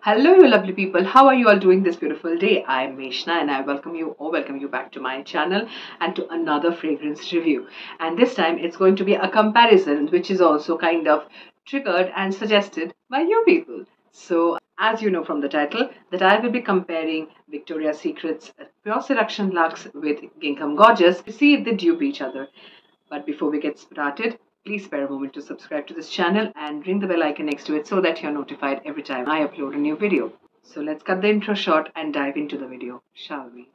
Hello, you lovely people. How are you all doing this beautiful day? I'm Eshna and I welcome you back to my channel and to another fragrance review. And this time it's going to be a comparison which is also kind of triggered and suggested by you people. So, as you know from the title, that I will be comparing Victoria's Secret's Pure Seduction Luxe with Gingham Gorgeous to see if they dupe each other. But before we get started, please spare a moment to subscribe to this channel and ring the bell icon next to it so that you're notified every time I upload a new video. So let's cut the intro short and dive into the video, shall we?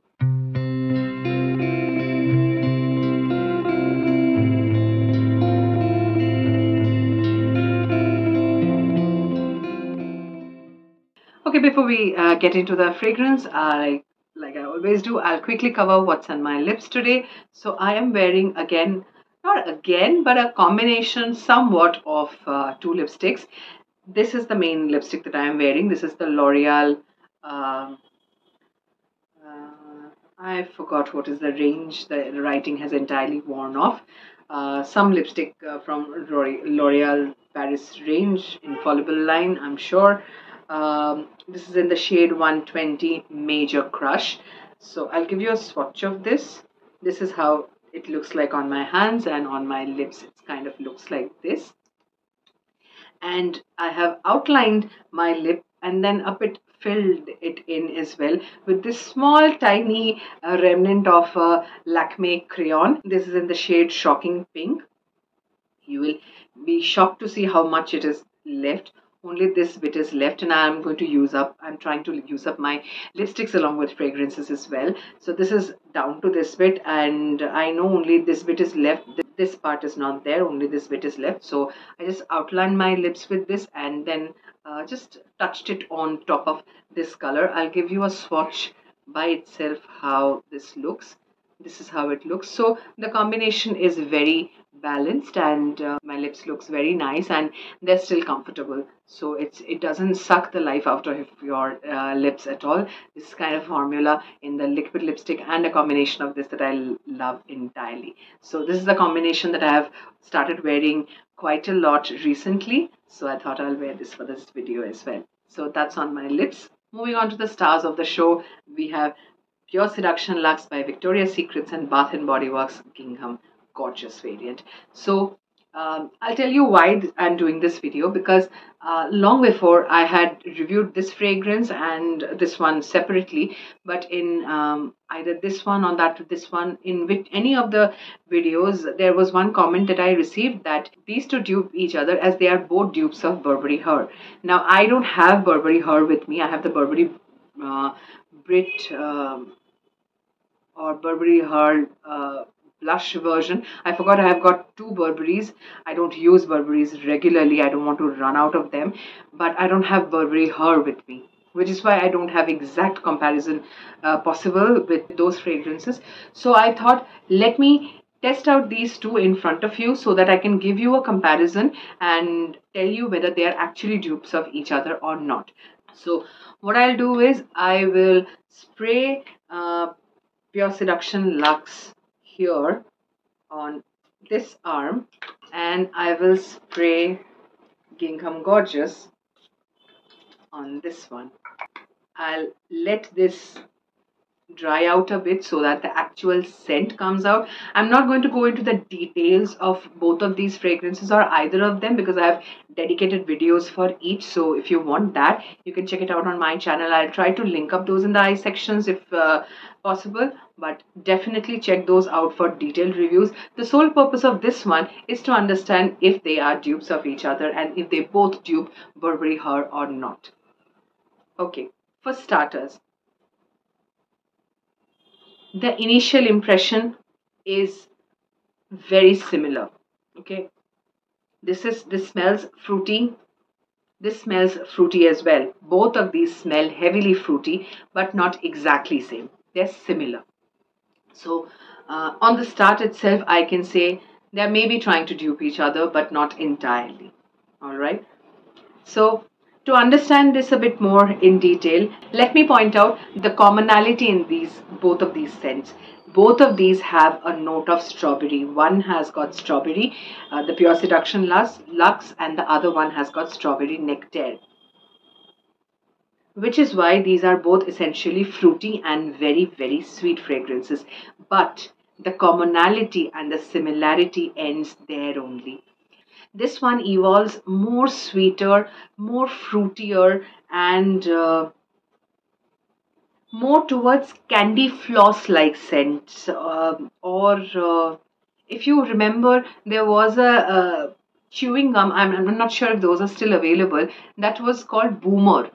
Okay, before we get into the fragrance, like I always do, I'll quickly cover what's on my lips today. So I am wearing not again, but a combination somewhat of two lipsticks. This is the main lipstick that I am wearing. This is the L'Oreal. Uh, I forgot what is the range. The writing has entirely worn off. Some lipstick from L'Oreal Paris range, Infallible line, I'm sure. This is in the shade 120 Major Crush. So I'll give you a swatch of this. This is how it looks like on my hands, and on my lips it kind of looks like this. And I have outlined my lip and then a bit filled it in as well with this small tiny remnant of Lakme crayon. This is in the shade Shocking Pink. You will be shocked to see how much it is left. Only this bit is left, and I'm trying to use up my lipsticks along with fragrances as well. So this is down to this bit, and I know only this bit is left. This part is not there, only this bit is left. So I just outlined my lips with this and then just touched it on top of this color. I'll give you a swatch by itself how this looks. This is how it looks. So the combination is very balanced, and my lips looks very nice and they're still comfortable. So it doesn't suck the life out of your lips at all. This kind of formula in the liquid lipstick and a combination of this that I love entirely. So this is the combination that I have started wearing quite a lot recently. So I thought I'll wear this for this video as well. So that's on my lips. Moving on to the stars of the show, we have Pure Seduction Luxe by Victoria's Secrets and Bath and Body Works Gingham Gorgeous variant. So I'll tell you why I'm doing this video, because long before I had reviewed this fragrance and this one separately, but in either this one or this one, in which any of the videos, there was one comment that I received that these two dupe each other as they are both dupes of Burberry Her. Now I don't have Burberry Her with me. I have the Burberry Brit or Burberry Her blush version. I forgot I have got two Burberrys. I don't use Burberrys regularly. I don't want to run out of them. But I don't have Burberry Her with me, which is why I don't have exact comparison possible with those fragrances. So I thought, let me test out these two in front of you so that I can give you a comparison and tell you whether they are actually dupes of each other or not. So what I'll do is I will spray Pure Seduction Luxe here on this arm, and I will spray Gingham Gorgeous on this one. I'll let this dry out a bit so that the actual scent comes out. I'm not going to go into the details of both of these fragrances or either of them, because I have dedicated videos for each. So if you want that, you can check it out on my channel. I'll try to link up those in the I sections if possible, but definitely check those out for detailed reviews. The sole purpose of this one is to understand if they are dupes of each other and if they both dupe Burberry Her or not. Okay, for starters, the initial impression is very similar. Okay, this smells fruity. This smells fruity as well. Both of these smell heavily fruity, but not exactly same. They're similar. So on the start itself, I can say they may be trying to dupe each other, but not entirely. All right. So to understand this a bit more in detail, let me point out the commonality in both of these scents. Both of these have a note of strawberry. One has got strawberry, the Pure Seduction Luxe, and the other one has got strawberry nectar. which is why these are both essentially fruity and very, very sweet fragrances. But the commonality and the similarity ends there only. This one evolves more sweeter, more fruitier, and more towards candy floss like scents. Or if you remember, there was a chewing gum, I'm not sure if those are still available, that was called Boomer.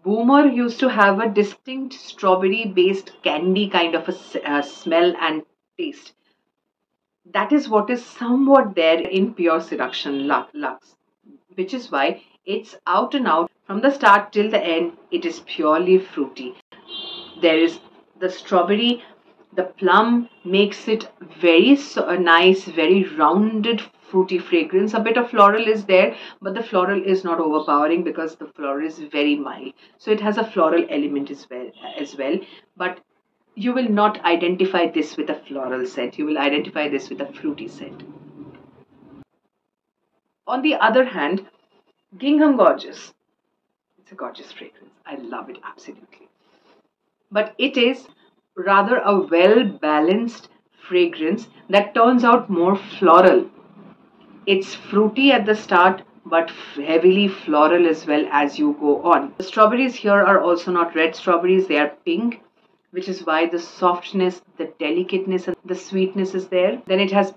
Boomer used to have a distinct strawberry based candy kind of a smell and taste. That is what is somewhat there in pure seduction Luxe, which is why it's out and out from the start till the end. It is purely fruity. There is the strawberry, the plum makes it very nice, very rounded fruity fragrance. A bit of floral is there, but the floral is not overpowering because the floral is very mild, so it has a floral element as well. But you will not identify this with a floral scent, you will identify this with a fruity scent. On the other hand, Gingham Gorgeous, it's a gorgeous fragrance, I love it absolutely, but it is rather a well balanced fragrance that turns out more floral. It's fruity at the start, but heavily floral as well as you go on. The strawberries here are also not red strawberries, they are pink, which is why the softness, the delicateness, and the sweetness is there. Then it has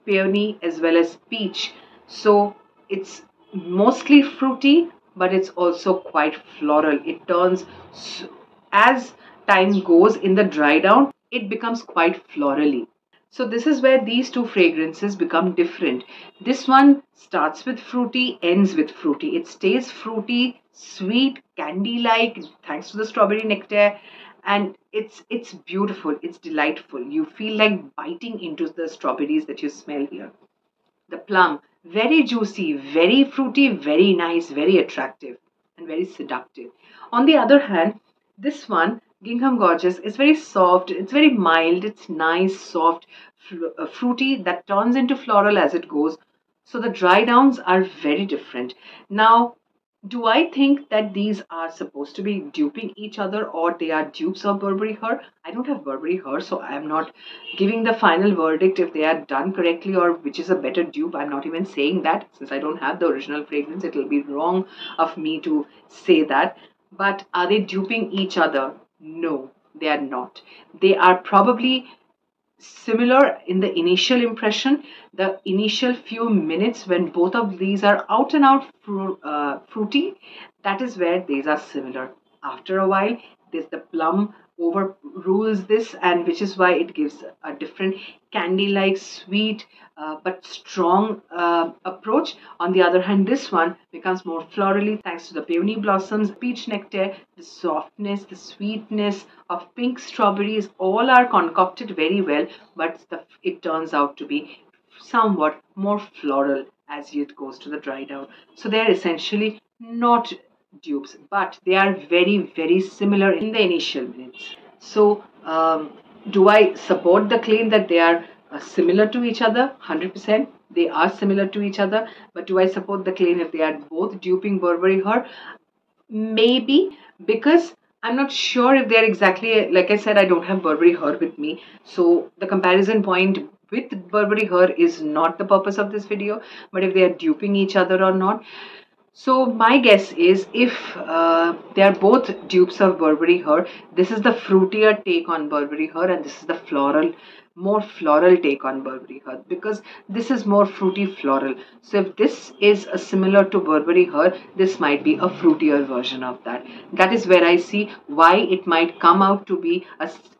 peony as well as peach. So it's mostly fruity, but it's also quite floral. It turns, as time goes in the dry down, it becomes quite florally. So this is where these two fragrances become different. This one starts with fruity, ends with fruity. It stays fruity, sweet, candy-like, thanks to the strawberry nectar. And it's beautiful, it's delightful. You feel like biting into the strawberries that you smell here. The plum, very juicy, very fruity, very nice, very attractive, and very seductive. On the other hand, this one, Gingham Gorgeous, is very soft, it's very mild, it's nice, soft, fruity that turns into floral as it goes. So the dry downs are very different. Now, do I think that these are supposed to be duping each other or they are dupes of Burberry Her? I don't have Burberry Her, so I am not giving the final verdict if they are done correctly or which is a better dupe. I'm not even saying that since I don't have the original fragrance. It will be wrong of me to say that. But are they duping each other? No, they are not. They are probably similar in the initial impression, the initial few minutes when both of these are out and out fruity. That is where these are similar. After a while, this the plum overrules this, and which is why it gives a different candy-like sweet but strong approach. On the other hand, this one becomes more florally thanks to the peony blossoms, peach nectar, the softness, the sweetness of pink strawberries. All are concocted very well, but it turns out to be somewhat more floral as it goes to the dry down. So they are essentially not dupes, but they are very, very similar in the initial minutes. So, do I support the claim that they are similar to each other? 100%. They are similar to each other, but do I support the claim if they are both duping Burberry Her? Maybe, because I'm not sure if they're exactly, like I said, I don't have Burberry Her with me. So the comparison point with Burberry Her is not the purpose of this video, but if they are duping each other or not. So my guess is if they are both dupes of Burberry Her, this is the fruitier take on Burberry Her and this is the more floral take on Burberry Her, because this is more fruity floral. So if this is similar to Burberry Her, this might be a fruitier version of that. That is where I see why it might come out to be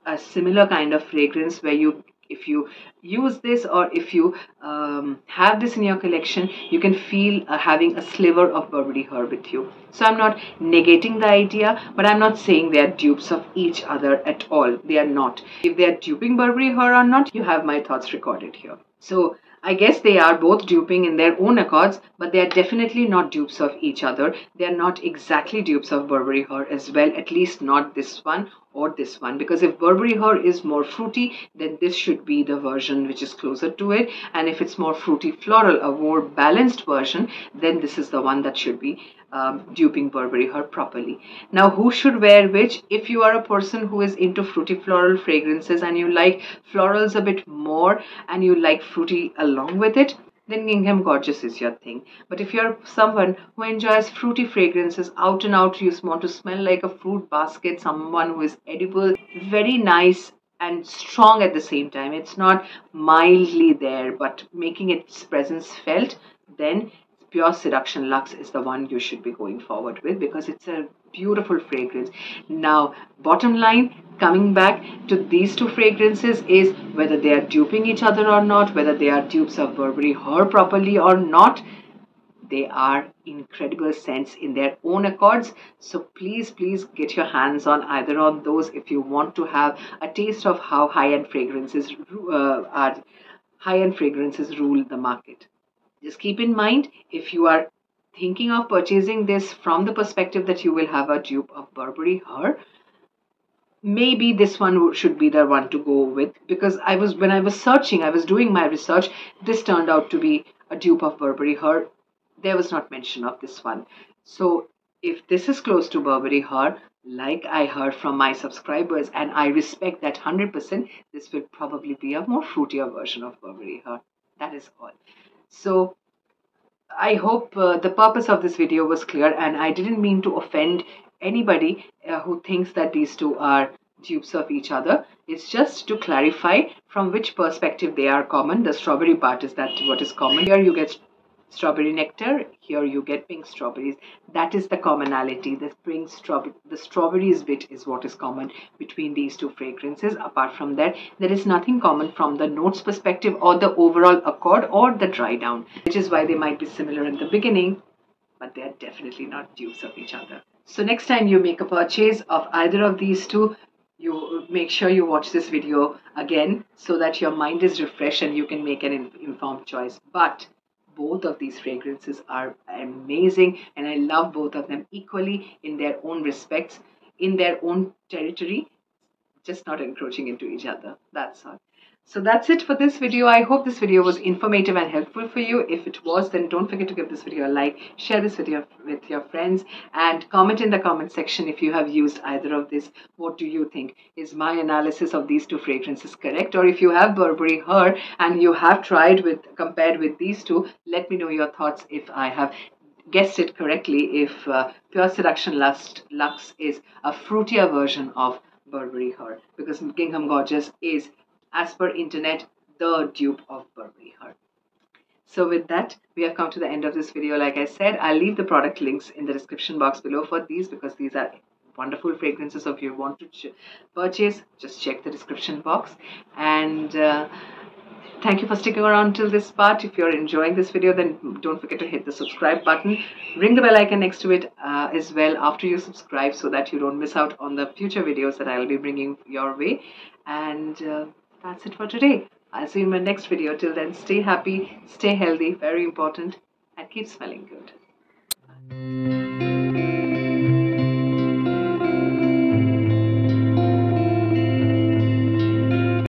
a similar kind of fragrance where if you use this or if you have this in your collection, you can feel having a sliver of Burberry Her with you. So I'm not negating the idea, but I'm not saying they are dupes of each other at all. They are not. If they are duping Burberry Her or not, you have my thoughts recorded here. So I guess they are both duping in their own accords, but they are definitely not dupes of each other. They are not exactly dupes of Burberry Her as well, at least not this one or this one. Because if Burberry Her is more fruity, then this should be the version which is closer to it. And if it's more fruity floral, a more balanced version, then this is the one that should be duping Burberry Her properly. Now, who should wear which? If you are a person who is into fruity floral fragrances and you like florals a bit more and you like fruity along with it, then Gingham Gorgeous is your thing. But if you're someone who enjoys fruity fragrances out and out, you want to smell like a fruit basket, someone who is edible, very nice and strong at the same time. It's not mildly there, but making its presence felt, then Pure Seduction Luxe is the one you should be going forward with because it's a beautiful fragrance. Now, bottom line, coming back to these two fragrances is whether they are duping each other or not, whether they are dupes of Burberry Her properly or not. They are incredible scents in their own accords. So please, please get your hands on either of those if you want to have a taste of how high-end fragrances rule the market. Just keep in mind, if you are thinking of purchasing this from the perspective that you will have a dupe of Burberry Her, maybe this one should be the one to go with, because when I was searching, I was doing my research, this turned out to be a dupe of Burberry Her. There was not mention of this one. So if this is close to Burberry Her, like I heard from my subscribers, and I respect that 100%, this will probably be a more fruitier version of Burberry Her. That is all. So I hope the purpose of this video was clear, and I didn't mean to offend anybody who thinks that these two are dupes of each other. It's just to clarify from which perspective they are common. The strawberry part is that what is common. Here you get strawberry nectar, here you get pink strawberries. That is the commonality. The strawberries bit is what is common between these two fragrances. Apart from that, there is nothing common from the notes perspective or the overall accord or the dry down, which is why they might be similar in the beginning, but they are definitely not dupes of each other. So next time you make a purchase of either of these two, you make sure you watch this video again so that your mind is refreshed and you can make an informed choice. But both of these fragrances are amazing, and I love both of them equally in their own respects, in their own territory, just not encroaching into each other. That's all. So that's it for this video. I hope this video was informative and helpful for you. If it was, then don't forget to give this video a like, share this video with your friends, and comment in the comment section if you have used either of this. What do you think? Is my analysis of these two fragrances correct? Or if you have Burberry Her and you have compared with these two, let me know your thoughts if I have guessed it correctly, if Pure Seduction Luxe is a fruitier version of Burberry Her, because Gingham Gorgeous is, as per internet, the dupe of Burberry Her. So with that, we have come to the end of this video. Like I said, I'll leave the product links in the description box below for these, because these are wonderful fragrances. So if you want to purchase, just check the description box. And thank you for sticking around till this part. If you're enjoying this video, then don't forget to hit the subscribe button. Ring the bell icon next to it as well after you subscribe, so that you don't miss out on the future videos that I'll be bringing your way. And that's it for today. I'll see you in my next video. Till then, stay happy, stay healthy, very important, and keep smelling good. Bye.